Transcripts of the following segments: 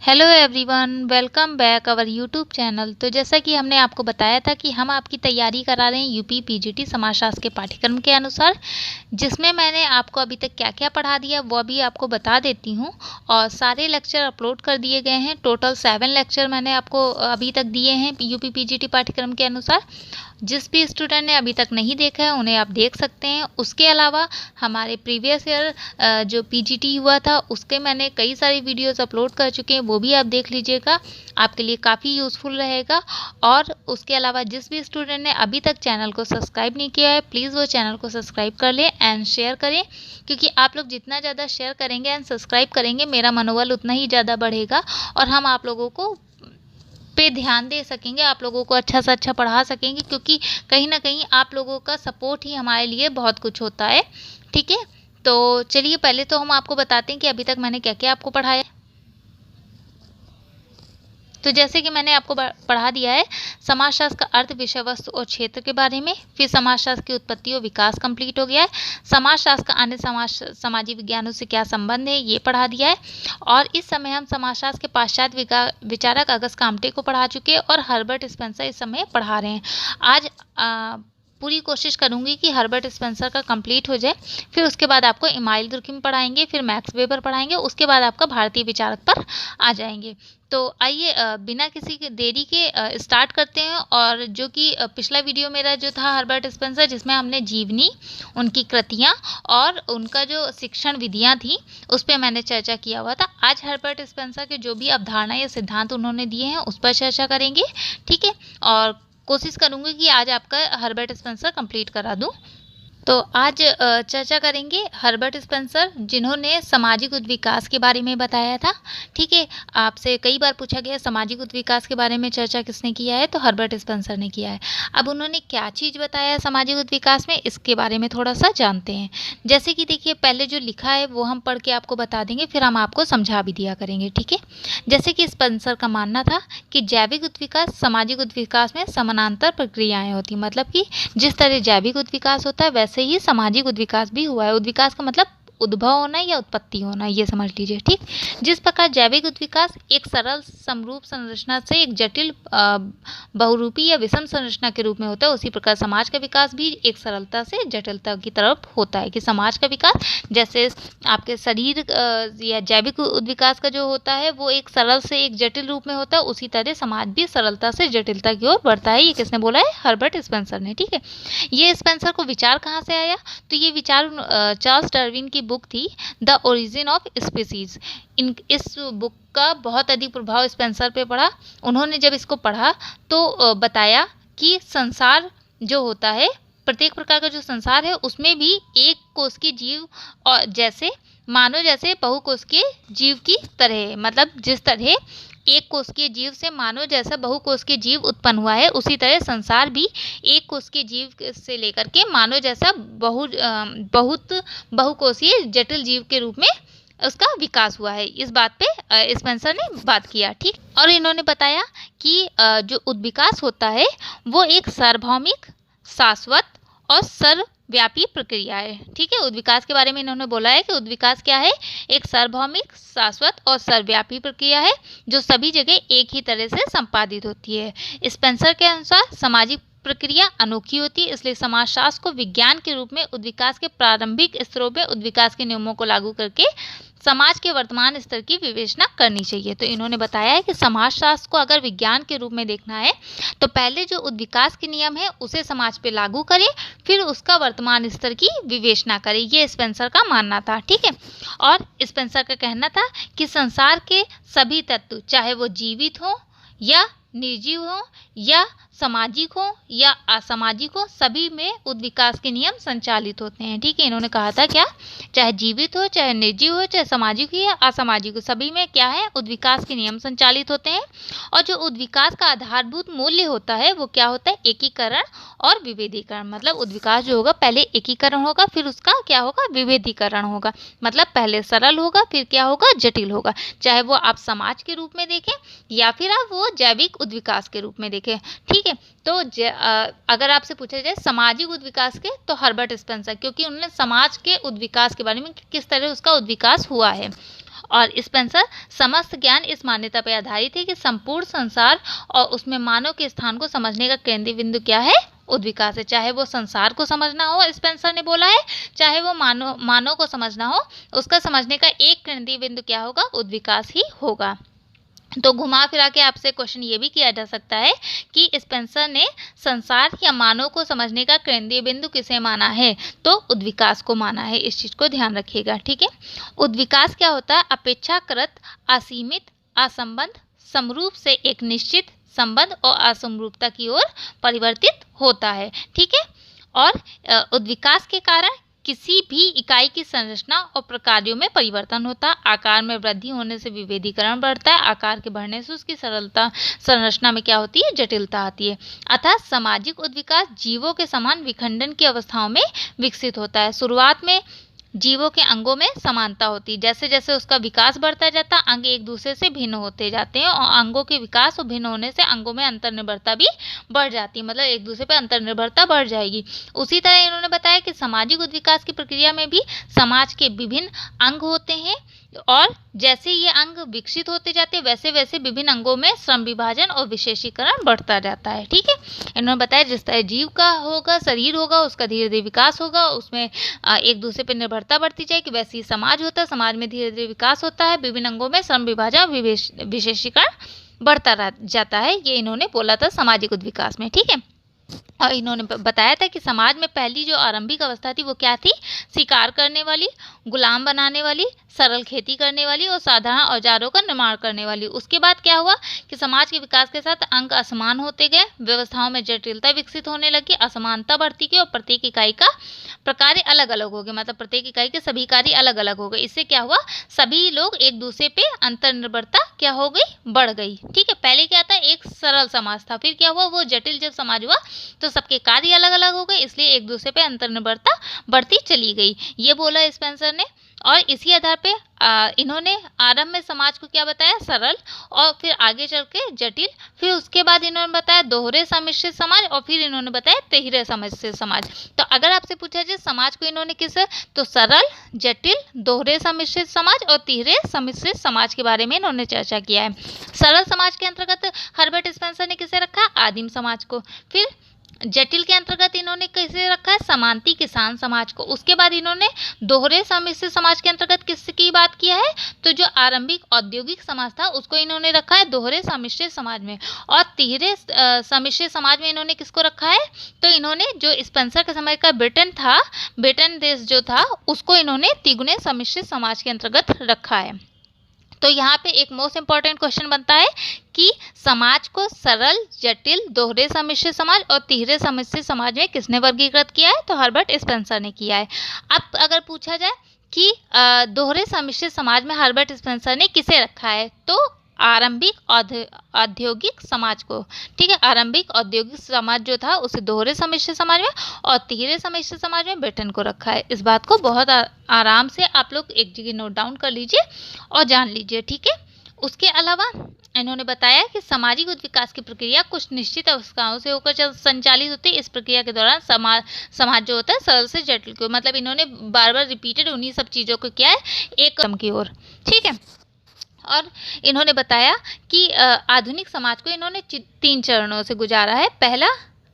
Hello everyone, welcome back our YouTube channel. तो जैसा कि हमने आपको बताया था कि हम आपकी तैयारी करा रहे हैं यूपी पीजीटी समाजशास्त्र के पाठ्यक्रम के अनुसार, जिसमें मैंने आपको अभी तक क्या क्या पढ़ा दिया वो भी आपको बता देती हूँ। और सारे लेक्चर अपलोड कर दिए गए हैं। टोटल 7 लेक्चर मैंने आपको अभी तक दिए हैं यूपी पीजीटी पाठ्यक्रम के अनुसार। जिस भी स्टूडेंट ने अभी तक नहीं देखा है उन्हें आप देख सकते हैं। उसके अलावा हमारे प्रीवियस ईयर जो पीजीटी हुआ था उसके मैंने कई सारी वीडियोस अपलोड कर चुके हैं, वो भी आप देख लीजिएगा, आपके लिए काफ़ी यूज़फुल रहेगा। और उसके अलावा जिस भी स्टूडेंट ने अभी तक चैनल को सब्सक्राइब नहीं किया है प्लीज़ वो चैनल को सब्सक्राइब कर लें एंड शेयर करें, क्योंकि आप लोग जितना ज़्यादा शेयर करेंगे एंड सब्सक्राइब करेंगे मेरा मनोबल उतना ही ज़्यादा बढ़ेगा और हम आप लोगों को पे ध्यान दे सकेंगे, आप लोगों को अच्छा से अच्छा पढ़ा सकेंगे, क्योंकि कहीं ना कहीं आप लोगों का सपोर्ट ही हमारे लिए बहुत कुछ होता है। ठीक है, तो चलिए पहले तो हम आपको बताते हैं कि अभी तक मैंने क्या क्या आपको पढ़ाया। तो जैसे कि मैंने आपको पढ़ा दिया है समाजशास्त्र का अर्थ, विषय वस्तु और क्षेत्र के बारे में, फिर समाजशास्त्र की उत्पत्ति और विकास कंप्लीट हो गया है। समाजशास्त्र का अन्य सामाजिक विज्ञानों से क्या संबंध है ये पढ़ा दिया है। और इस समय हम समाजशास्त्र के पाश्चात्य विचारक अगस्त काम्टे को पढ़ा चुके हैं और हर्बर्ट स्पेंसर इस समय पढ़ा रहे हैं। आज पूरी कोशिश करूंगी कि हर्बर्ट स्पेंसर का कंप्लीट हो जाए, फिर उसके बाद आपको इमाइल दुर्खिम पढ़ाएंगे, फिर मैक्स वेबर पढ़ाएंगे, उसके बाद आपका भारतीय विचारक पर आ जाएंगे। तो आइए बिना किसी के देरी के स्टार्ट करते हैं। और जो कि पिछला वीडियो मेरा जो था हर्बर्ट स्पेंसर, जिसमें हमने जीवनी, उनकी कृतियाँ और उनका जो शिक्षण विधियाँ थी उस पर मैंने चर्चा किया हुआ था। आज हर्बर्ट स्पेंसर के जो भी अवधारणा या सिद्धांत उन्होंने दिए हैं उस पर चर्चा करेंगे। ठीक है, और कोशिश करूंगी कि आज आपका हर्बर्ट स्पेंसर कंप्लीट करा दूं। तो आज चर्चा करेंगे हर्बर्ट स्पेंसर, जिन्होंने सामाजिक उद्विकास के बारे में बताया था। ठीक है, आपसे कई बार पूछा गया सामाजिक उद्विकास के बारे में चर्चा किसने किया है, तो हर्बर्ट स्पेंसर ने किया है। अब उन्होंने क्या चीज़ बताया है सामाजिक उद्विकास में, इसके बारे में थोड़ा सा जानते हैं। जैसे कि देखिए, पहले जो लिखा है वो हम पढ़ के आपको बता देंगे, फिर हम आपको समझा भी दिया करेंगे। ठीक है, जैसे कि स्पेंसर का मानना था कि जैविक उद्विकास सामाजिक उद्विकास में समानांतर प्रक्रियाएं होती, मतलब कि जिस तरह जैविक उद्विकास होता है वैसे से ही सामाजिक उद्विकास भी हुआ है। उद्विकास का मतलब उद्भव होना या उत्पत्ति होना, ये समझ लीजिए। ठीक, जिस प्रकार जैविक उद्विकास एक सरल समरूप संरचना से एक जटिल बहुरूपी या विषम संरचना के रूप में होता है, उसी प्रकार समाज का विकास भी एक सरलता से जटिलता की तरफ होता है। कि समाज का विकास जैसे आपके शरीर या जैविक उद्विकास का जो होता है वो एक सरल से एक जटिल रूप में होता है, उसी तरह समाज भी सरलता से जटिलता की ओर बढ़ता है। ये किसने बोला है? हर्बर्ट स्पेंसर ने। ठीक है, ये स्पेंसर को विचार कहाँ से आया? तो ये विचार चार्ल्स डार्विन की बुक थी द ओरिजिन ऑफ स्पीसीज। इस बुक का बहुत अधिक प्रभाव स्पेंसर पे पड़ा। उन्होंने जब इसको पढ़ा तो बताया कि संसार जो होता है, प्रत्येक प्रकार का जो संसार है उसमें भी एक कोष के जीव और जैसे मानो जैसे बहुकोषीय जीव की तरह, मतलब जिस तरह एक कोषीय जीव से मानव जैसा बहुकोषीय जीव उत्पन्न हुआ है, उसी तरह संसार भी एक कोषीय जीव से लेकर के मानव जैसा बहुत बहुकोषीय जटिल जीव के रूप में उसका विकास हुआ है। इस बात पे स्पेंसर ने बात किया। ठीक, और इन्होंने बताया कि जो उद्विकास होता है वो एक सार्वभौमिक, शाश्वत और सर्वव्यापी प्रक्रिया है। ठीक है, उद्विकास के बारे में इन्होंने बोला है कि उद्विकास क्या है? एक सार्वभौमिक, शाश्वत और सर्वव्यापी प्रक्रिया है जो सभी जगह एक ही तरह से संपादित होती है। स्पेंसर के अनुसार सामाजिक प्रक्रिया अनोखी होती है, इसलिए समाजशास्त्र को विज्ञान के रूप में उद्विकास के प्रारंभिक स्तरों में उद्विकास के नियमों को लागू करके समाज के वर्तमान स्तर की विवेचना करनी चाहिए। तो इन्होंने बताया है कि समाजशास्त्र को अगर विज्ञान के रूप में देखना है तो पहले जो उद्विकास के नियम है उसे समाज पे लागू करें, फिर उसका वर्तमान स्तर की विवेचना करें। ये स्पेंसर का मानना था। ठीक है, और स्पेंसर का कहना था कि संसार के सभी तत्व, चाहे वो जीवित हो या निर्जीव हो या सामाजिक हो या असामाजिक हो, सभी में उद्विकास के नियम संचालित होते हैं। ठीक है, इन्होंने कहा था क्या, चाहे जीवित हो, चाहे निर्जीव हो, चाहे सामाजिक हो या असामाजिक हो, सभी में क्या है? उद्विकास के नियम संचालित होते हैं। और जो उद्विकास का आधारभूत मूल्य होता है वो क्या होता है? एकीकरण और विभेदीकरण। मतलब उद्विकास जो होगा पहले एकीकरण होगा, फिर उसका क्या होगा? विभेदीकरण होगा। मतलब पहले सरल होगा, फिर क्या होगा? जटिल होगा। चाहे वो आप समाज के रूप में देखें या फिर आप वो जैविक उद्विकास के रूप में देखें। ठीक है, तो अगर आपसे पूछा जाए सामाजिक उद्विकास के, तो हर्बर्ट स्पेंसर, क्योंकि उन्होंने समाज के उद्विकास के बारे में किस तरह उसका उद्विकास हुआ है। और स्पेंसर समस्त ज्ञान इस मान्यता पर आधारित है कि संपूर्ण संसार और उसमें मानव के स्थान को समझने का केंद्रीय बिंदु क्या है, उद्विकास है। चाहे वो संसार को समझना हो, स्पेंसर ने बोला है, चाहे वो मानव को समझना हो, उसका समझने का एक केंद्रीय बिंदु क्या होगा, उद्विकास ही होगा। तो घुमा फिरा के आपसे क्वेश्चन ये भी किया जा सकता है कि स्पेंसर ने संसार या मानव को समझने का केंद्रीय बिंदु किसे माना है, तो उद्विकास को माना है। इस चीज़ को ध्यान रखिएगा, ठीक है। उद्विकास क्या होता है, अपेक्षाकृत असीमित असंबंध समरूप से एक निश्चित संबंध और असमरूपता की ओर परिवर्तित होता है, ठीक है। और उद्विकास के कारण किसी भी इकाई की संरचना और प्रकारों में परिवर्तन होता है। आकार में वृद्धि होने से विभेदीकरण बढ़ता है, आकार के बढ़ने से उसकी सरलता संरचना में क्या होती है, जटिलता आती है। अतः सामाजिक उद्विकास जीवों के समान विखंडन की अवस्थाओं में विकसित होता है। शुरुआत में जीवों के अंगों में समानता होती है, जैसे जैसे उसका विकास बढ़ता जाता है अंग एक दूसरे से भिन्न होते जाते हैं और अंगों के विकास और भिन्न होने से अंगों में अंतर्निर्भरता भी बढ़ जाती है, मतलब एक दूसरे पर अंतर्निर्भरता बढ़ जाएगी। उसी तरह इन्होंने बताया कि सामाजिक उद्विकास की प्रक्रिया में भी समाज के विभिन्न अंग होते हैं और जैसे ये अंग विकसित होते जाते हैं वैसे वैसे विभिन्न अंगों में श्रम विभाजन और विशेषीकरण बढ़ता जाता है, ठीक है। इन्होंने बताया जिस तरह जीव का होगा, शरीर होगा, उसका धीरे धीरे विकास होगा, उसमें एक दूसरे पर निर्भरता बढ़ती जाएगी, वैसे ही समाज होता है, समाज में धीरे धीरे विकास होता है, विभिन्न अंगों में श्रम विभाजन और विशेषीकरण बढ़ता जाता है। ये इन्होंने बोला था सामाजिक उद्विकास में, ठीक है। और इन्होंने बताया था कि समाज में पहली जो आरंभिक अवस्था थी वो क्या थी, शिकार करने वाली, गुलाम बनाने वाली, सरल खेती करने वाली और साधारण औजारों का निर्माण करने वाली। उसके बाद क्या हुआ कि समाज के विकास के साथ अंग असमान होते गए, व्यवस्थाओं में जटिलता विकसित होने लगी, असमानता बढ़ती गई और प्रत्येक इकाई का प्रकार अलग अलग हो गए, मतलब प्रत्येक इकाई के सभी कार्य अलग अलग हो गए। इससे क्या हुआ, सभी लोग एक दूसरे पे अंतर्निर्भरता क्या हो गई, बढ़ गई, ठीक है। पहले क्या था, एक सरल समाज था, फिर क्या हुआ, वो जटिल जब समाज हुआ तो सबके कार्य अलग अलग हो गए, इसलिए एक दूसरे पे अंतर्निर्भरता बढ़ती चली गई, ये बोला स्पेंसर ने। और इसी आधार पे इन्होंने आरंभ में समाज को क्या बताया, सरल, और फिर आगे चल के जटिल, फिर उसके बाद इन्होंने बताया दोहरे सम्मिश्रित समाज, और फिर इन्होंने बताया तिहरे सम्मिश्रित समाज। तो अगर आपसे पूछा जाए समाज को इन्होंने किस, तो सरल, जटिल, दोहरे सम्मिश्रित समाज और तिहरे सम्मिश्रित समाज के बारे में इन्होंने चर्चा किया है। सरल समाज के अंतर्गत हर्बर्ट स्पेंसर ने किसे रखा, आदिम समाज को। फिर जटिल के अंतर्गत इन्होंने कैसे रखा है, समांती किसान समाज को। उसके बाद इन्होंने दोहरे सम्मिश्रित समाज के अंतर्गत किसकी बात किया है, तो जो आरंभिक औद्योगिक समाज था उसको इन्होंने रखा है दोहरे सम्मिश्रित समाज में। और तिहरे सम्मिश्रित समाज में इन्होंने किसको रखा है, तो इन्होंने जो स्पेंसर के समय का ब्रिटेन था, ब्रिटेन देश जो था उसको इन्होंने तिगुने सम्मिश्रित समाज के अंतर्गत रखा है। तो यहाँ पे एक मोस्ट इम्पॉर्टेंट क्वेश्चन बनता है कि समाज को सरल, जटिल, दोहरे सम्मिश्रित समाज और तिहरे सम्मिश्रित समाज में किसने वर्गीकृत किया है, तो हर्बर्ट स्पेंसर ने किया है। अब अगर पूछा जाए कि दोहरे सम्मिश्रित समाज में हर्बर्ट स्पेंसर ने किसे रखा है, तो आरंभिक औद्योगिक समाज को, ठीक है। आरंभिक औद्योगिक समाज जो था उसे दोहरे सम्मिश्रित समाज में और तिहरे सम्मिश्रित समाज में ब्रिटेन को रखा है। इस बात को बहुत आराम से आप लोग एक जगह नोट डाउन कर लीजिए और जान लीजिए, ठीक है। उसके अलावा इन्होंने बताया कि सामाजिक उद्विकास की प्रक्रिया कुछ निश्चित अवस्थाओं से होकर संचालित होती है। इस प्रक्रिया के दौरान समाज जो होता है सरल से जटिल को, मतलब इन्होंने बार बार रिपीटेड उन्हीं सब चीज़ों को किया है एक क्रम की ओर, ठीक है। और इन्होंने बताया कि आधुनिक समाज को इन्होंने 3 चरणों से गुजारा है, पहला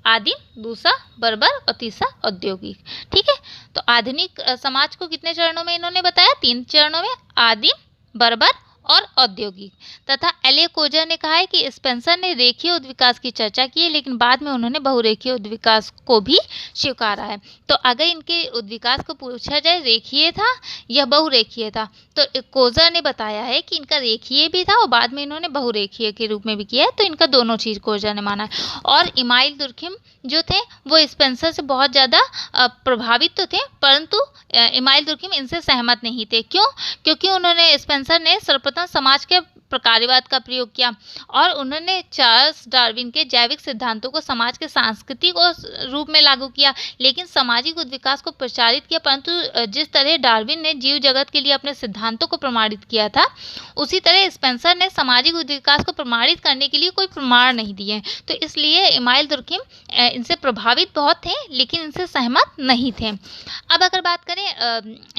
आदिम, दूसरा बर्बर और तीसरा औद्योगिक, ठीक है। तो आधुनिक समाज को कितने चरणों में इन्होंने बताया, 3 चरणों में, आदिम, बर्बर और औद्योगिक। तथा एले कोजर ने कहा है कि स्पेंसर ने रेखीय उद्विकास की चर्चा की है, लेकिन बाद में उन्होंने बहुरेखीय उद्विकास को भी स्वीकारा है। तो अगर इनके उद्विकास को पूछा जाए रेखीय था या बहुरेखीय था, तो कोजर ने बताया है कि इनका रेखीय भी था और बाद में इन्होंने बहुरेखीय के रूप में भी किया है, तो इनका दोनों चीज़ कोजर ने माना है। और इमाइल दुर्खिम जो थे वो स्पेंसर से बहुत ज़्यादा प्रभावित तो थे, परंतु इमाइल दुर्खिम इनसे सहमत नहीं थे। क्यों? क्योंकि उन्होंने, स्पेंसर ने सर्वप्रथम समाज के प्रकार्यवाद का प्रयोग किया और उन्होंने चार्ल्स डार्विन के जैविक सिद्धांतों को समाज के सांस्कृतिक रूप में लागू किया, लेकिन सामाजिक उद्विकास को प्रचारित किया। परंतु जिस तरह डार्विन ने जीव जगत के लिए अपने सिद्धांतों को प्रमाणित किया था, उसी तरह स्पेंसर ने सामाजिक उद्विकास को प्रमाणित करने के लिए कोई प्रमाण नहीं दिए। तो इसलिए इमाइल दुर्खिम इनसे प्रभावित बहुत थे, लेकिन इनसे सहमत नहीं थे। अब अगर बात करें,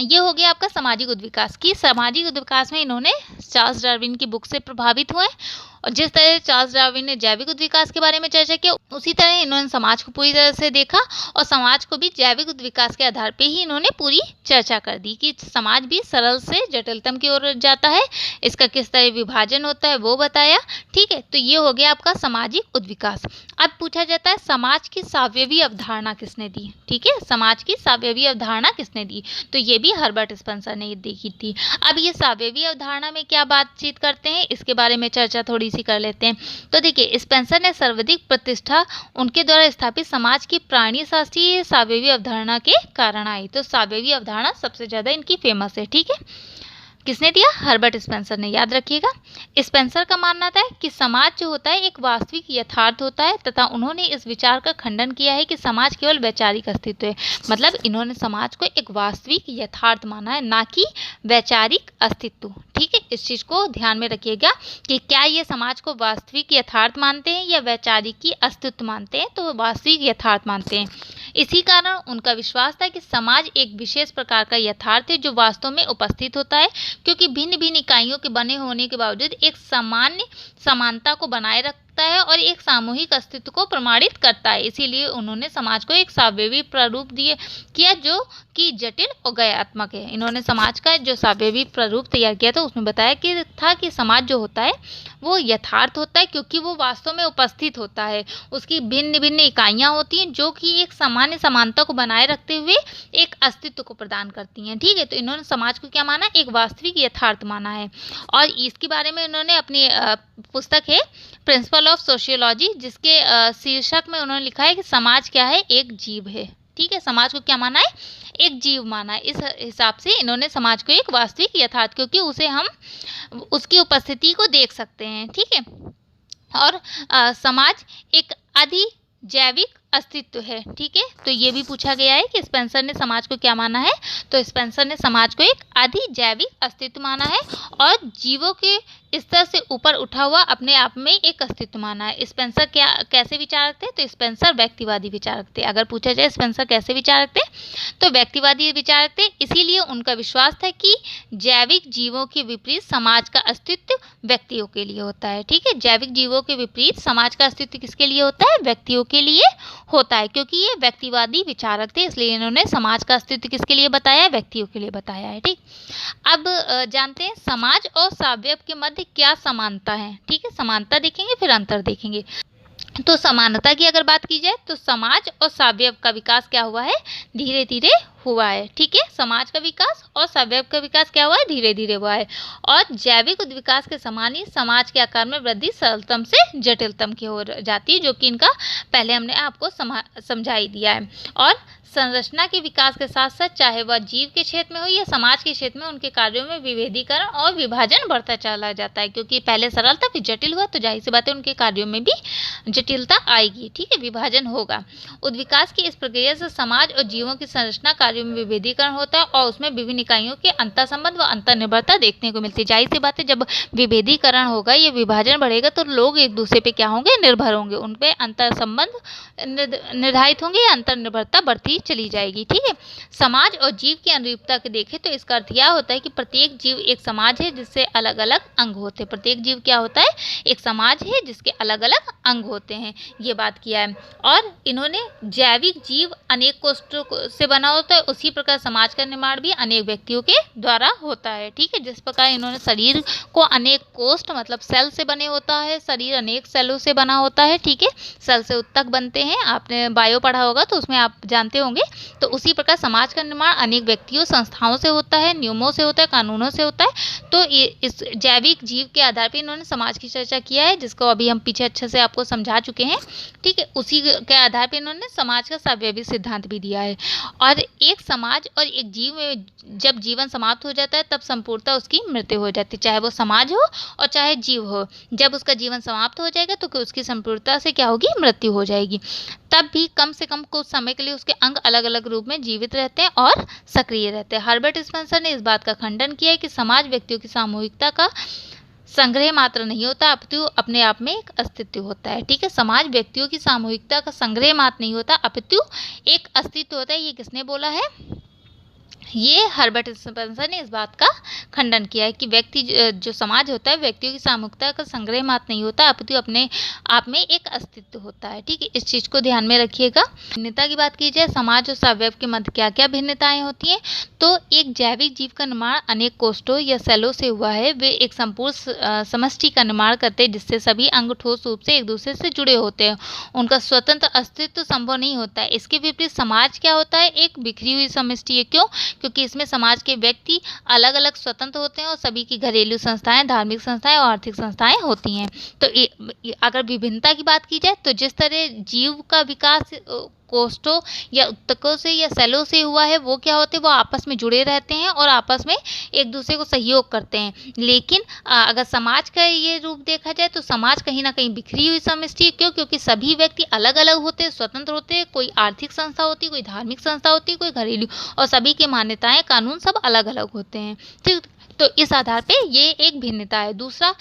ये हो गया आपका सामाजिक उद्विकास की। सामाजिक उद्विकास में इन्होंने चार्ल्स डार्विन की बुक से प्रभावित हुए और जिस तरह चार्ल्स डार्विन ने जैविक उद्विकास के बारे में चर्चा किया, उसी तरह इन्होंने समाज को पूरी तरह से देखा और समाज को भी जैविक उद्विकास के आधार पे ही इन्होंने पूरी चर्चा कर दी कि समाज भी सरल से जटिलतम की ओर जाता है, इसका किस तरह विभाजन होता है वो बताया। ठीक है, तो ये हो गया आपका सामाजिक उद्विकास। अब पूछा जाता है समाज की सावयवी अवधारणा किसने दी। ठीक है, समाज की सावयवी अवधारणा किसने दी, तो ये भी हर्बर्ट स्पेंसर ने देखी थी। अब ये सावयवी अवधारणा में क्या बातचीत करते हैं, इसके बारे में चर्चा थोड़ी सी कर लेते हैं। तो देखिए, स्पेंसर ने सर्वाधिक प्रतिष्ठा उनके द्वारा स्थापित समाज की प्राणी शास्त्रीय सावयवी अवधारणा के कारण आई। तो सावयवी अवधारणा सबसे ज्यादा इनकी फेमस है। ठीक है, किसने दिया, हर्बर्ट स्पेंसर ने, याद रखिएगा। स्पेंसर का मानना था कि समाज जो होता है एक वास्तविक यथार्थ होता है तथा उन्होंने इस विचार का खंडन किया है कि समाज केवल वैचारिक अस्तित्व है। मतलब इन्होंने समाज को एक वास्तविक यथार्थ माना है, ना कि वैचारिक अस्तित्व। ठीक है, इस चीज को ध्यान में रखिएगा कि क्या ये समाज को वास्तविक यथार्थ मानते हैं या वैचारिक की अस्तित्व मानते हैं, तो वास्तविक यथार्थ मानते हैं। इसी कारण उनका विश्वास था कि समाज एक विशेष प्रकार का यथार्थ है जो वास्तव में उपस्थित होता है, क्योंकि भिन्न भिन्न इकाइयों के बने होने के बावजूद एक सामान्य समानता को बनाए रखता है और एक सामूहिक अस्तित्व को प्रमाणित करता है। इसीलिए उन्होंने समाज को एक सावयवी प्रारूप दिए किया जो कि जटिल और गयात्मक है। इन्होंने समाज का जो सावयवी प्रारूप तैयार किया था उसमें बताया कि समाज जो होता है वो यथार्थ होता है क्योंकि वो वास्तव में उपस्थित होता है, उसकी भिन्न भिन्न इकाइयाँ होती हैं जो कि एक सामान्य समानता को बनाए रखते हुए एक अस्तित्व को प्रदान करती हैं। ठीक है, तो इन्होंने समाज को क्या माना, एक वास्तविक यथार्थ माना है। और इसके बारे में इन्होंने अपनी पुस्तक है प्रिंसिपल ऑफ सोशियोलॉजी, जिसके शीर्षक में उन्होंने लिखा है कि समाज क्या है, एक जीव है। ठीक है, समाज को क्या माना है, एक जीव माना है। इस हिसाब से इन्होंने समाज को एक वास्तविक यथार्थ, क्योंकि उसे हम उसकी उपस्थिति को देख सकते हैं। ठीक है, और समाज एक अधि जैविक अस्तित्व है। ठीक है, तो ये भी पूछा गया है कि स्पेंसर ने समाज को क्या माना है, तो स्पेंसर ने समाज को एक अधि जैविक अस्तित्व माना है और जीवों के स्तर से ऊपर उठा हुआ अपने आप में एक अस्तित्व माना है। स्पेंसर कैसे विचार रखते हैं, तो स्पेंसर व्यक्तिवादी विचार रखते हैं। अगर पूछा जाए स्पेंसर कैसे विचार रखते हैं, तो व्यक्तिवादी विचार रखते हैं। इसीलिए उनका विश्वास था कि जैविक जीवों के विपरीत समाज का अस्तित्व व्यक्तियों के लिए होता है। ठीक है, जैविक जीवों के विपरीत समाज का अस्तित्व किसके लिए होता है, व्यक्तियों के लिए होता है, क्योंकि ये व्यक्तिवादी विचारक थे, इसलिए इन्होंने समाज का अस्तित्व किसके लिए बताया है, व्यक्तियों के लिए बताया है। ठीक, अब जानते हैं समाज और सावयव के मध्य क्या समानता है। ठीक है, समानता देखेंगे फिर अंतर देखेंगे। तो समानता की अगर बात की जाए तो समाज और सावयव का विकास क्या हुआ है, धीरे धीरे हुआ है। ठीक है, समाज का विकास और सावयव का विकास क्या हुआ है, धीरे धीरे हुआ है। और जैविक उद्विकास के समान ही समाज के आकार में वृद्धि सरलतम से जटिलतम की ओर जाती है, जो कि इनका पहले हमने आपको समझा ही दिया है। और संरचना के विकास के साथ साथ चाहे वह जीव के क्षेत्र में हो या समाज के क्षेत्र में, उनके कार्यों में विभेदीकरण और विभाजन बढ़ता चला जाता है, क्योंकि पहले सरल था फिर जटिल हुआ, तो जाहिर सी बात है उनके कार्यों में भी जटिलता आएगी। ठीक है, विभाजन होगा। उद्विकास की इस प्रक्रिया से समाज और जीवों की संरचना कार्यों में विभेदीकरण होता है और उसमें विभिन्न इकाइयों के अंतर संबंध व अंतर निर्भरता देखने को मिलती है। जाहिर सी बात है जब विभेदीकरण होगा या विभाजन बढ़ेगा तो लोग एक दूसरे पे क्या होंगे, निर्भर होंगे, उन पे अंतर संबंध निर्धारित होंगे या अंतर निर्भरता बढ़ती चली जाएगी। ठीक है, समाज और जीव की अनुरूपता को देखें तो इसका अर्थ यह होता है कि प्रत्येक जीव एक समाज है जिससे अलग अलग अंग होते हैं। प्रत्येक जीव क्या होता है, एक समाज है जिसके अलग अलग अंग होते हैं, ये बात किया है। और इन्होंने जैविक जीव अनेक कोष्ठों से बना होता है, उसी प्रकार समाज का निर्माण भी अनेक व्यक्तियों के द्वारा होता है। ठीक है, जिस प्रकार इन्होंने शरीर को अनेक कोष्ठ मतलब सेल से बने होता है, शरीर अनेक सेलों से बना होता है। ठीक है, सेल से उत्तक बनते हैं, आपने बायो पढ़ा होगा तो उसमें आप जानते होंगे होंगे। तो उसी प्रकार समाज का निर्माण अनेक व्यक्तियों, संस्थाओं से होता है, नियमों से होता है, कानूनों से होता है। तो ये इस जैविक जीव के आधार पर इन्होंने समाज की चर्चा किया है, जिसको अभी हम पीछे अच्छे से आपको समझा चुके हैं। ठीक है, उसी के आधार पर इन्होंने समाज का सावयवी सिद्धांत भी दिया है। और एक समाज और एक जीव में जब जीवन समाप्त हो जाता है तब संपूर्णतः उसकी मृत्यु हो जाती है, चाहे वो समाज हो और चाहे जीव हो। जब उसका जीवन समाप्त हो जाएगा तो उसकी संपूर्णता से क्या होगी, मृत्यु हो जाएगी। तब भी कम से कम कुछ समय के लिए उसके अंग अलग अलग रूप में जीवित रहते हैं और सक्रिय रहते हैं। हर्बर्ट स्पेंसर ने इस बात का खंडन किया है कि समाज व्यक्तियों की सामूहिकता का संग्रह मात्र नहीं होता, अपितु अपने आप में एक अस्तित्व होता है। ठीक है, समाज व्यक्तियों की सामूहिकता का संग्रह मात्र नहीं होता, अपितु एक अस्तित्व होता है। ये किसने बोला है? ये हर्बर्ट स्पेंसर ने इस बात का खंडन किया है कि व्यक्ति जो समाज होता है व्यक्तियों की सामूहिकता का संग्रह मात्र नहीं होता, अपितु अपने आप में एक अस्तित्व होता है। ठीक है, इस चीज़ को ध्यान में रखिएगा। भिन्नता की बात की जाए, समाज और सावयव के मध्य क्या क्या भिन्नताएं होती हैं, तो एक जैविक जीव का निर्माण अनेक कोष्ठों या सेलों से हुआ है। वे एक संपूर्ण समष्टि का निर्माण करते हैं जिससे सभी अंग ठोस रूप से एक दूसरे से जुड़े होते हैं, उनका स्वतंत्र अस्तित्व संभव नहीं होता है। इसके विपरीत समाज क्या होता है, एक बिखरी हुई समष्टि है। क्यों? क्योंकि इसमें समाज के व्यक्ति अलग अलग स्वतंत्र होते हैं और सभी की घरेलू संस्थाएं, धार्मिक संस्थाएं और आर्थिक संस्थाएं होती हैं। तो अगर विभिन्नता की बात की जाए तो जिस तरह जीव का विकास कोष्ठों या उत्तकों से या सेलों से हुआ है, वो क्या होते हैं, वो आपस में जुड़े रहते हैं और आपस में एक दूसरे को सहयोग करते हैं। लेकिन अगर समाज का ये रूप देखा जाए तो समाज कहीं ना कहीं बिखरी हुई समष्टि है। क्यों? क्योंकि सभी व्यक्ति अलग अलग होते हैं, स्वतंत्र होते हैं। कोई आर्थिक संस्था होती है, कोई धार्मिक संस्था होती है, कोई घरेलू, और सभी की मान्यताएं, कानून सब अलग अलग होते हैं। ठीक, तो इस आधार पे ये एक भिन्नता है। दूसरा,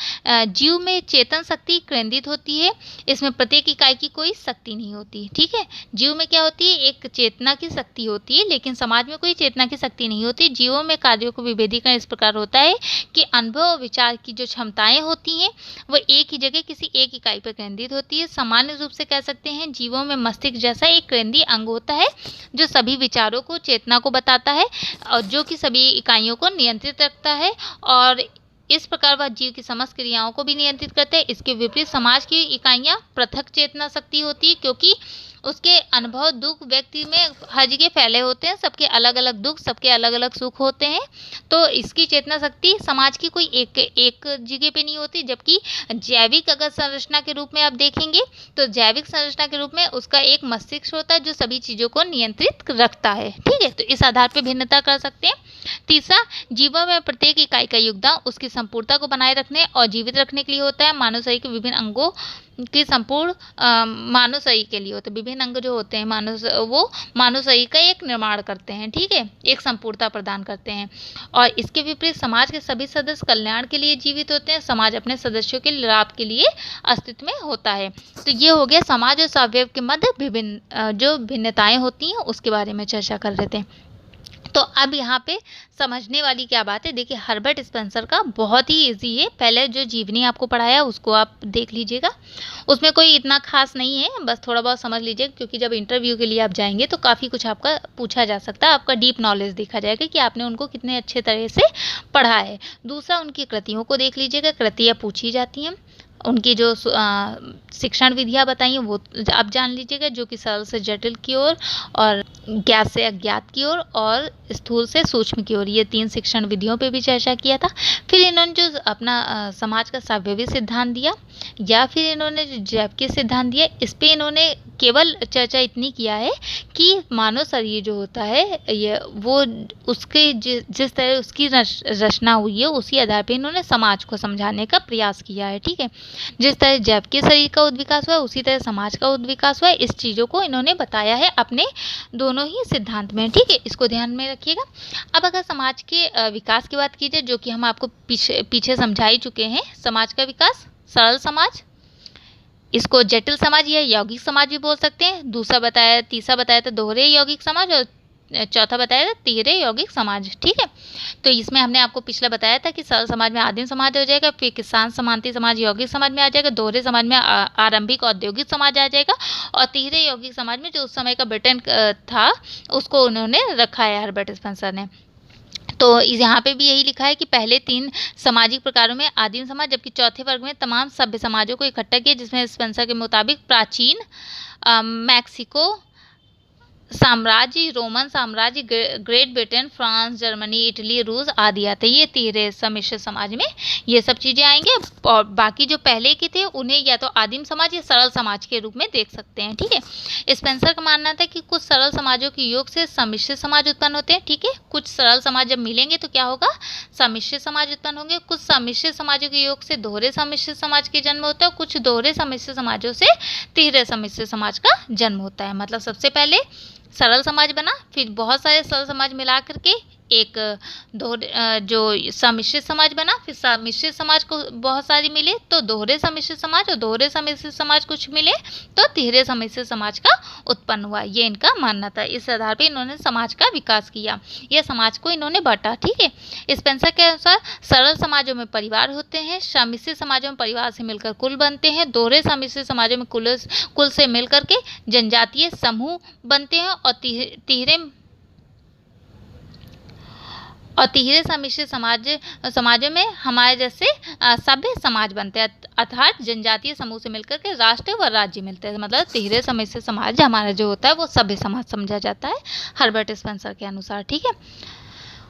जीव में चेतन शक्ति केंद्रित होती है, इसमें प्रत्येक इकाई की कोई शक्ति नहीं होती। ठीक है, जीव में क्या होती है, एक चेतना की शक्ति होती है, लेकिन समाज में कोई चेतना की शक्ति नहीं होती। जीवों में कार्यों को विभेदीकरण इस प्रकार होता है कि अनुभव और विचार की जो क्षमताएं होती हैं वो एक ही जगह किसी एक इकाई पर केंद्रित होती है। सामान्य रूप से कह सकते हैं जीवों में मस्तिष्क जैसा एक केंद्रीय अंग होता है जो सभी विचारों को, चेतना को बताता है और जो कि सभी इकाइयों को नियंत्रित रखता है और इस प्रकार वह जीव की समस्त क्रियाओं को भी नियंत्रित करते हैं। इसके विपरीत समाज की इकाइयां पृथक चेतना शक्ति होती है, क्योंकि उसके अनुभव, दुख व्यक्ति में हर जगह फैले होते हैं, सबके अलग अलग दुख, सबके अलग अलग सुख होते हैं। तो इसकी चेतना शक्ति समाज की कोई एक जगह पे नहीं होती। जबकि जैविक अगर संरचना के रूप में आप देखेंगे तो जैविक संरचना के रूप में उसका एक मस्तिष्क होता है जो सभी चीज़ों को नियंत्रित रखता है। ठीक है, तो इस आधार पर भिन्नता कर सकते हैं। तीसरा, जीवों में प्रत्येक इकाई का योगदान उसकी संपूर्णता को बनाए रखने और जीवित रखने के लिए होता है। मानव शरीर के विभिन्न अंगों की संपूर्ण मानव शरीर के लिए होते हैं। विभिन्न अंग जो होते हैं मानव शरीर का एक निर्माण करते हैं। ठीक है, एक संपूर्णता प्रदान करते हैं। और इसके विपरीत समाज के सभी सदस्य कल्याण के लिए जीवित होते हैं। समाज अपने सदस्यों के लाभ के लिए अस्तित्व में होता है। तो ये हो गया समाज और सावयव के मध्य विभिन्न जो भिन्नताएं होती हैं उसके बारे में चर्चा कर रहे थे। तो अब यहाँ पे समझने वाली क्या बात है, देखिए हर्बर्ट स्पेंसर का बहुत ही इजी है। पहले जो जीवनी आपको पढ़ाया उसको आप देख लीजिएगा, उसमें कोई इतना खास नहीं है, बस थोड़ा बहुत समझ लीजिएगा क्योंकि जब इंटरव्यू के लिए आप जाएंगे तो काफ़ी कुछ आपका पूछा जा सकता है। आपका डीप नॉलेज देखा जाएगा कि आपने उनको कितने अच्छे तरह से पढ़ा है। दूसरा, उनकी कृतियों को देख लीजिएगा, कृतियाँ पूछी जाती हैं। उनकी जो शिक्षण विधियाँ बताई हैं वो आप जान लीजिएगा, जो कि सरल से जटिल की ओर और ज्ञात से अज्ञात की ओर और स्थूल से सूक्ष्म की ओर, ये 3 शिक्षण विधियों पे भी चर्चा किया था। फिर इन्होंने जो अपना समाज का सावयवी सिद्धांत दिया या फिर इन्होंने जो जैविक सिद्धांत दिया, इस पे इन्होंने केवल चर्चा इतनी किया है कि मानव शरीर जो होता है ये वो उसके जिस तरह उसकी रचना हुई है उसी आधार पे इन्होंने समाज को समझाने का प्रयास किया है। ठीक है, जिस तरह जैविक शरीर का उद्विकास हुआ उसी तरह समाज का उद्विकास हुआ, इस चीज़ों को इन्होंने बताया है अपने दोनों ही सिद्धांत में। ठीक है, इसको ध्यान में रखिएगा। अब अगर समाज के विकास की बात की जाए, जो कि हम आपको पीछे समझा ही चुके हैं, समाज का विकास, सरल समाज, इसको जटिल समाज या यौगिक समाज भी बोल सकते हैं। तीसरा बताया था दोहरे यौगिक समाज और चौथा बताया था तिहरे यौगिक समाज। ठीक है, तो इसमें हमने आपको पिछला बताया था कि सरल समाज में आदिम समाज हो जाएगा, फिर किसान समांती समाज यौगिक समाज में आ जाएगा, दोहरे समाज में आरंभिक औद्योगिक समाज आ जाएगा और तिहरे यौगिक समाज में जो उस समय का ब्रिटेन था उसको उन्होंने रखा है हर्बर्ट स्पेंसर ने। तो यहाँ पे भी यही लिखा है कि पहले 3 सामाजिक प्रकारों में आदिम समाज, जबकि चौथे वर्ग में तमाम सभ्य समाजों को इकट्ठा किया, जिसमें स्पेंसर के मुताबिक प्राचीन मैक्सिको, साम्राज्य, रोमन साम्राज्य, great Britain, France, Germany, Italy, रूस आदि आते हैं। ये तीसरे सम्मिश्र समाज में ये सब चीज़ें आएंगे। और बाकी जो पहले के थे उन्हें या तो आदिम समाज या सरल समाज के रूप में देख सकते हैं। ठीक है, स्पेंसर का मानना था कि कुछ सरल समाजों के योग से सम्मिश्र समाज उत्पन्न होते हैं। ठीक है, कुछ सरल समाज जब मिलेंगे तो क्या होगा, सम्मिश्र समाज उत्पन्न होंगे। कुछ सम्मिश्र समाजों के योग से दोहरे सम्मिश्र समाज के जन्म होता है। कुछ दोहरे सम्मिश्र समाजों से तीसरे सम्मिश्र समाज का जन्म होता है। मतलब सबसे पहले सरल समाज बना, फिर बहुत सारे सरल समाज मिला करके एक जो सम्मिश्रित समाज बना, फिर सम्मिश्रित समाज को बहुत सारी मिले तो दोहरे सम्मिश्रित समाज, और दोहरे सम्मिश्रित समाज कुछ मिले तो तीसरे सम्मिश्रित समाज का उत्पन्न हुआ। ये इनका मानना था। इस आधार पर इन्होंने समाज का विकास किया, यह समाज को इन्होंने बांटा। ठीक है, स्पेंसर के अनुसार सरल समाजों में परिवार होते हैं, सम्मिश्रित समाजों में परिवार से मिलकर कुल बनते हैं, दोहरे सम्मिश्रित समाजों में कुल से मिलकर के जनजातीय समूह बनते हैं, और तीसरे सम्मिश्रित समाजों में हमारे जैसे सभ्य समाज बनते हैं, अर्थात जनजातीय समूह से मिलकर के राष्ट्र व राज्य मिलते हैं। मतलब तीसरे सम्मिश्रित समाज हमारा जो होता है वो सभ्य समाज समझा जाता है हर्बर्ट स्पेंसर के अनुसार। ठीक है,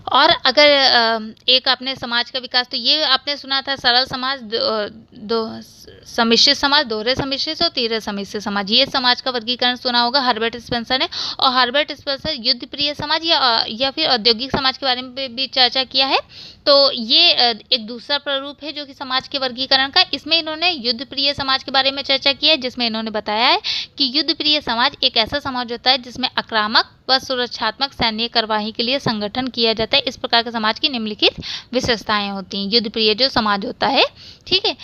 और अगर एक आपने समाज का विकास, तो ये आपने सुना था सरल समाज, दो सम्मिश्रित समाज, दोहरे सम्मिश्रित और तीसरे सम्मिश्रित समाज। ये समाज का वर्गीकरण सुना होगा हर्बर्ट स्पेंसर ने। और हर्बर्ट स्पेंसर युद्ध प्रिय समाज या फिर औद्योगिक समाज के बारे में भी चर्चा किया है। तो ये एक दूसरा प्रारूप है जो कि समाज के वर्गीकरण का। इसमें इन्होंने युद्ध प्रिय समाज के बारे में चर्चा की है, जिसमें इन्होंने बताया है कि युद्ध प्रिय समाज एक ऐसा समाज होता है जिसमें आक्रामक व सुरक्षात्मक सैन्य कार्यवाही के लिए संगठन किया जाता है। इस प्रकार के समाज की निम्नलिखित विशेषताएं होती हैं। युद्ध प्रिय जो समाज होता है, ठीक है,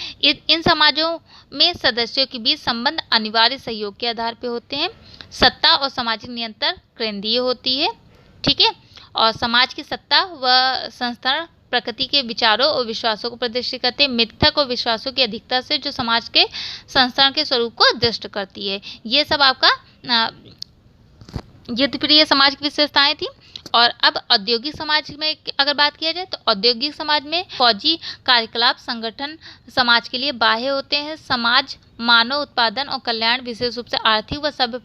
इन समाजों में सदस्यों के बीच संबंध अनिवार्य सहयोग के आधार पर होते हैं। सत्ता और सामाजिक नियंत्रण केंद्रीय होती है। ठीक है, और समाज की सत्ता व संस्थान प्रकृति के विचारों और विश्वासों को प्रदर्शित करते हैं। मिथक और विश्वासों की अधिकता से जो समाज के संस्थान के स्वरूप को दृष्ट करती है। ये सब आपका युद्ध प्रिय समाज की विशेषताएं थी। और अब औद्योगिक समाज में अगर बात किया जाए तो औद्योगिक समाज में फौजी कार्यकलाप संगठन समाज के लिए बाह्य होते हैं। समाज मानव उत्पादन और कल्याण, विशेष रूप से आर्थिक व सभ्य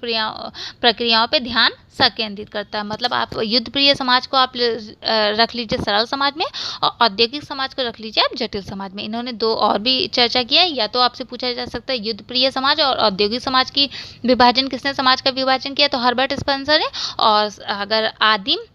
प्रक्रियाओं पर ध्यान संकेंद्रित करता है। मतलब आप युद्ध प्रिय समाज को आप रख लीजिए सरल समाज में, और औद्योगिक समाज को रख लीजिए आप जटिल समाज में। इन्होंने दो और भी चर्चा किया है। या तो आपसे पूछा जा सकता है युद्ध प्रिय समाज और औद्योगिक समाज की विभाजन किसने समाज का विभाजन किया, तो हर्बर्ट स्पेंसर ने। और अगर आदिम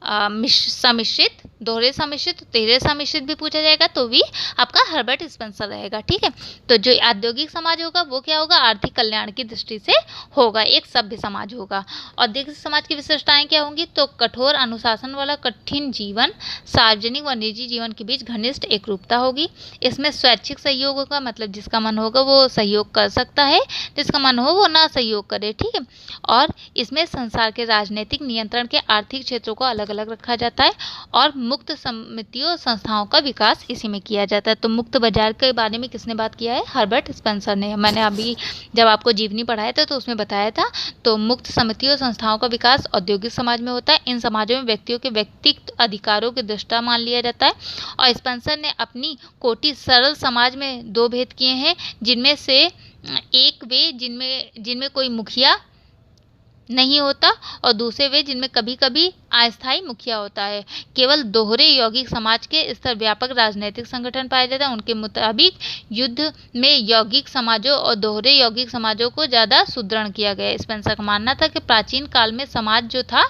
सम्मिश्रित, दोहरे सम्मिश्रित, तीसरे सम्मिश्रित भी पूछा जाएगा तो भी आपका हर्बर्ट स्पेंसर रहेगा। ठीक है, तो जो औद्योगिक समाज होगा वो क्या होगा, आर्थिक कल्याण की दृष्टि से होगा, एक सभ्य समाज होगा। औद्योगिक समाज की विशेषताएं क्या होंगी, तो कठोर अनुशासन वाला कठिन जीवन, सार्वजनिक व निजी जीवन के बीच घनिष्ठ एकरूपता होगी। इसमें स्वैच्छिक सहयोग होगा, मतलब जिसका मन होगा वो सहयोग कर सकता है, जिसका मन हो वो ना सहयोग करे। ठीक है, और इसमें संसार के राजनीतिक नियंत्रण के आर्थिक क्षेत्रों को अलग अलग रखा जाता है, और मुक्त समितियों संस्थाओं का विकास इसी में किया जाता है। तो मुक्त बाजार के बारे में किसने बात किया है, हर्बर्ट स्पेंसर ने। मैंने अभी जब आपको जीवनी पढ़ाया था तो उसमें बताया था। तो मुक्त समितियों संस्थाओं का विकास औद्योगिक समाज में होता है। इन समाजों में व्यक्तियों के व्यक्तिगत अधिकारों की दृष्टा मान लिया जाता है। और स्पेंसर ने अपनी कोटि सरल समाज में दो भेद किए हैं, जिनमें से एक वे जिनमें कोई मुखिया नहीं होता, और दूसरे वे जिनमें कभी कभी अस्थायी मुखिया होता है। केवल दोहरे यौगिक समाज के स्तर व्यापक राजनीतिक संगठन पाए जाते हैं। उनके मुताबिक युद्ध में यौगिक समाजों और दोहरे यौगिक समाजों को ज़्यादा सुदृढ़ किया गया। स्पेंसर का मानना था कि प्राचीन काल में समाज जो था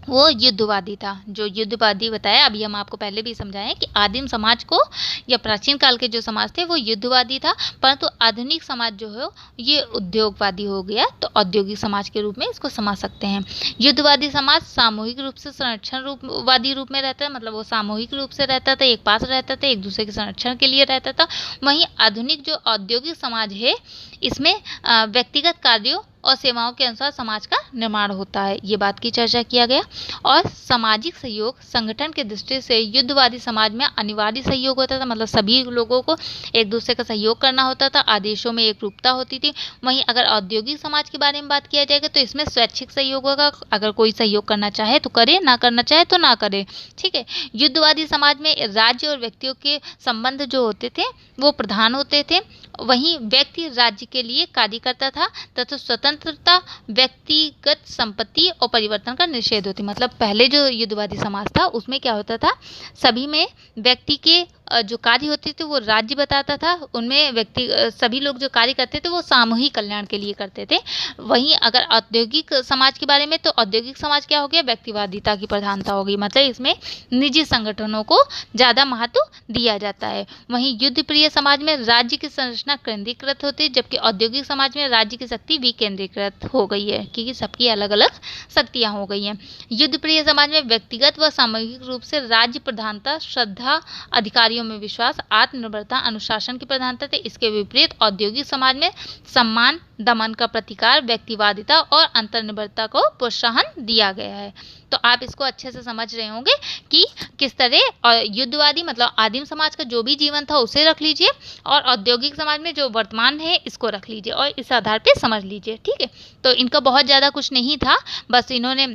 वो युद्धवादी था। जो युद्धवादी बताया, अभी हम आपको पहले भी समझाएं कि आदिम समाज को या प्राचीन काल के जो समाज थे वो युद्धवादी था, परंतु आधुनिक समाज जो है ये उद्योगवादी हो गया। तो औद्योगिक समाज के रूप में इसको समझ सकते हैं। युद्धवादी समाज सामूहिक रूप से संरक्षणवादी रूप में रहता है, मतलब वो सामूहिक रूप से रहता था, एक पास रहता था, एक दूसरे के संरक्षण के लिए रहता था। वहीं आधुनिक जो औद्योगिक समाज है इसमें व्यक्तिगत कार्यों और सेवाओं के अनुसार समाज का निर्माण होता है। ये बात की चर्चा किया गया। और सामाजिक सहयोग संगठन के दृष्टि से युद्धवादी समाज में अनिवार्य सहयोग होता था, मतलब सभी लोगों को एक दूसरे का सहयोग करना होता था, आदेशों में एकरूपता होती थी। वहीं अगर औद्योगिक समाज के बारे में बात किया जाएगा तो इसमें स्वैच्छिक सहयोग होगा, अगर कोई सहयोग करना चाहे तो करे, ना करना चाहे तो ना करे। ठीक है, युद्धवादी समाज में राज्य और व्यक्तियों के संबंध जो होते थे वो प्रधान होते थे। वहीं व्यक्ति राज्य के लिए कार्य करता था तथा स्वतंत्रता, व्यक्तिगत संपत्ति और परिवर्तन का निषेध होती। मतलब पहले जो युद्धवादी समाज था उसमें क्या होता था, सभी में व्यक्ति के जो कार्य होते थे वो राज्य बताता था, उनमें व्यक्ति सभी लोग जो कार्य करते थे वो सामूहिक कल्याण के लिए करते थे। वहीं अगर औद्योगिक समाज के बारे में, तो औद्योगिक समाज क्या हो गया, व्यक्तिवादिता की प्रधानता होगी, मतलब इसमें निजी संगठनों को ज़्यादा महत्व दिया जाता है। वहीं युद्ध प्रिय समाज में राज्य की संरचना केंद्रीकृत होती है, जबकि औद्योगिक समाज में राज्य की शक्ति विकेंद्रीकृत हो गई है, क्योंकि सबकी अलग अलग शक्तियाँ हो गई हैं। युद्ध प्रिय समाज में व्यक्तिगत व सामूहिक रूप से राज्य प्रधानता, श्रद्धा, अधिकारियों में विश्वास, आत्मनिर्भरता, अनुशासन की प्रधानता थे। इसके विपरीत औद्योगिक समाज में सम्मान, दमन का प्रतिकार, व्यक्तिवादिता और अंतर्निर्भरता को प्रोत्साहन दिया गया है। तो आप इसको अच्छे से समझ रहे होंगे कि किस तरह युद्धवादी मतलब आदिम समाज का जो भी जीवन था उसे रख लीजिए, और औद्योगिक समाज में जो वर्तमान है इसको रख लीजिए और इस आधार पे समझ लीजिए। ठीक है, तो इनका बहुत ज़्यादा कुछ नहीं था, बस इन्होंने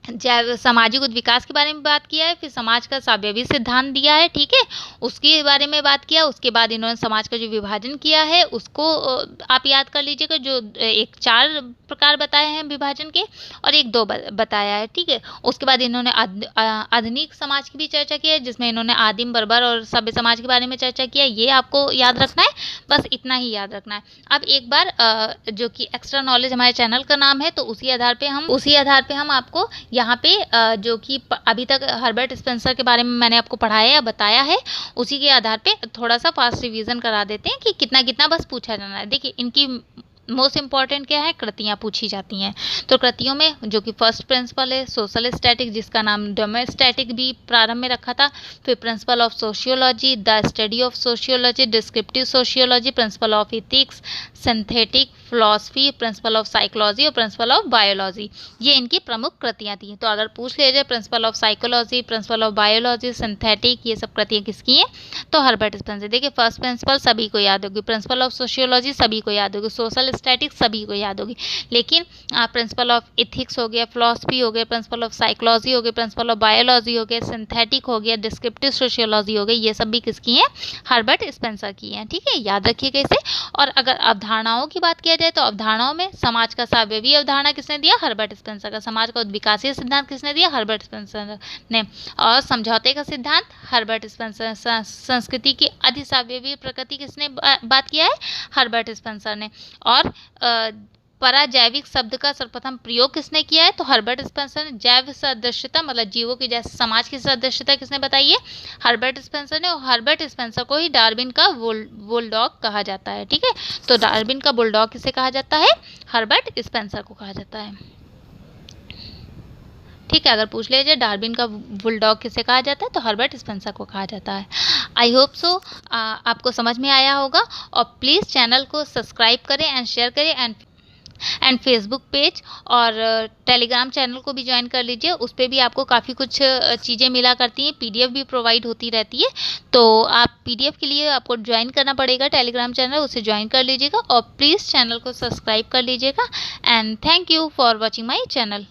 जैव सामाजिक विकास के बारे में बात किया है, फिर समाज का साम्यवादी सिद्धांत दिया है, ठीक है, उसके बारे में बात किया। उसके बाद इन्होंने समाज का जो विभाजन किया है उसको आप याद कर लीजिएगा, जो एक 4 प्रकार बताए हैं विभाजन के और एक 2 बताया है। ठीक है, उसके बाद इन्होंने आधुनिक समाज की भी चर्चा की है, जिसमें इन्होंने आदिम, बर्बर और सभ्य समाज के बारे में चर्चा किया। ये आपको याद रखना है, बस इतना ही याद रखना है। अब एक बार जो कि एक्स्ट्रा नॉलेज हमारे चैनल का नाम है, तो उसी आधार पे हम आपको यहाँ पे जो कि अभी तक हर्बर्ट स्पेंसर के बारे में मैंने आपको पढ़ाया या बताया है, उसी के आधार पे थोड़ा सा फास्ट रिवीजन करा देते हैं कि कितना कितना बस पूछा जाना है। देखिए, इनकी मोस्ट इंपॉर्टेंट क्या है, कृतियाँ पूछी जाती हैं। तो कृतियों में जो कि फर्स्ट प्रिंसिपल है सोशल स्टैटिक, जिसका नाम डोमेस्टैटिक भी प्रारंभ में रखा था, फिर principle of sociology, the study of sociology, descriptive sociology, principle of ethics, synthetic philosophy, principle of psychology और प्रिंसिपल ऑफ बायोलॉजी, ये इनकी प्रमुख कृतियाँ थी। तो अगर पूछ लिया जाए principle of psychology, principle of biology, synthetic, ये सब कृतियाँ किसकी हैं, तो हर्बर्ट स्पेंसर। देखिए, फर्स्ट प्रिंसिपल सभी को याद होगी, प्रिंसिपल ऑफ सोशियोलॉजी सभी को याद होगी, सोशल स्टैटिक्स सभी को याद होगी, लेकिन प्रिंसिपल ऑफ इथिक्स हो गया, फिलॉसफी हो गया, प्रिंसिपल ऑफ साइकोलॉजी हो गया, प्रिंसिपल ऑफ बायोलॉजी हो गया, सिंथेटिक हो गया, डिस्क्रिप्टिव सोशियोलॉजी हो गई, ये सब भी किसकी हैं, हर्बर्ट स्पेंसर की हैं। ठीक है, याद रखिएगा इसे। और अगर अवधारणाओं की बात किया जाए, तो अवधारणाओं में समाज का साम्यवादी अवधारणा किसने दिया, हर्बर्ट स्पेंसर का। समाज का विकासीय सिद्धांत किसने दिया, हर्बर्ट स्पेंसर ने। और समझौते का सिद्धांत हर्बर्ट स्पेंसर। संस्कृति की अधिसाम्यवादी प्रकृति किसने बात किया है, हर्बर्ट स्पेंसर ने। और पराजैविक शब्द का सर्वप्रथम प्रयोग किसने किया है, तो हर्बर्ट स्पेंसर ने। जैव सदृश्यता मतलब जीवों की जैसे समाज की सदृश्यता किसने बताई है, हर्बर्ट स्पेंसर ने। और हर्बर्ट स्पेंसर को ही डार्विन का बुलडॉग कहा जाता है। ठीक है, तो डार्विन का बुलडॉग किसे कहा जाता है, हर्बर्ट स्पेंसर को कहा जाता है। ठीक है, अगर पूछ लिया जाए डार्विन का बुलडॉग किसे कहा जाता है, तो हर्बर्ट स्पेंसर को कहा जाता है। आई होप सो आपको समझ में आया होगा, और प्लीज़ चैनल को सब्सक्राइब करें एंड शेयर करें, एंड फेसबुक पेज और टेलीग्राम चैनल को भी ज्वाइन कर लीजिए। उस पर भी आपको काफ़ी कुछ चीज़ें मिला करती हैं, पीडीएफ भी प्रोवाइड होती रहती है। तो आप पीडीएफ के लिए आपको ज्वाइन करना पड़ेगा टेलीग्राम चैनल, उसे ज्वाइन कर लीजिएगा और प्लीज़ चैनल को सब्सक्राइब कर लीजिएगा। And thank you for watching my channel.